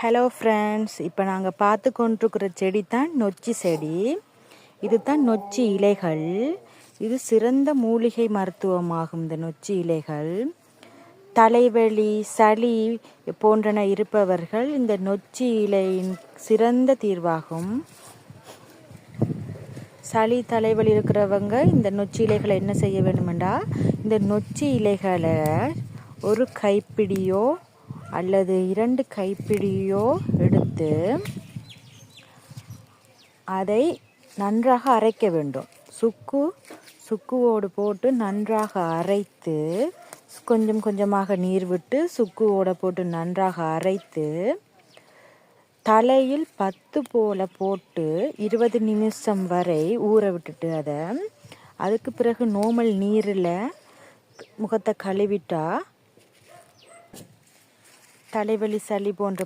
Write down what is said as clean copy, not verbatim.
Hello friends, இப்போ நாங்கள் பார்த்து கொண்டிருக்கிற செடி தான் நொச்சி செடி. இது தான் நொச்சி இலைகள். இது சிறந்த மூலிகை மருத்துவமாகும். இந்த நொச்சி இலைகள் தலைவலி, சளி போன்றன இருப்பவர்கள் இந்த நொச்சி இலையின் சிறந்த தீர்வாகும். சளி தலைவலி இருக்கிறவங்க இந்த நொச்சி இலைகளை என்ன செய்ய வேணுமெண்டா, இந்த நொச்சி இலைகளை ஒரு கைப்பிடியோ அல்லது 2 கைப்பிடியோ எடுத்து அதை நன்றாக அரைக்க வேண்டும். சுக்குவோடு போட்டு நன்றாக அரைத்து, கொஞ்சம் கொஞ்சமாக நீர் விட்டு சுக்குவோடு போட்டு நன்றாக அரைத்து தலையில் 10 போல போட்டு 20 நிமிஷம் வரை ஊற விட்டுட்டு அதுக்கு பிறகு நார்மல் நீரில் முகத்தை கழுவிட்டா தலைவலி, சளி போன்ற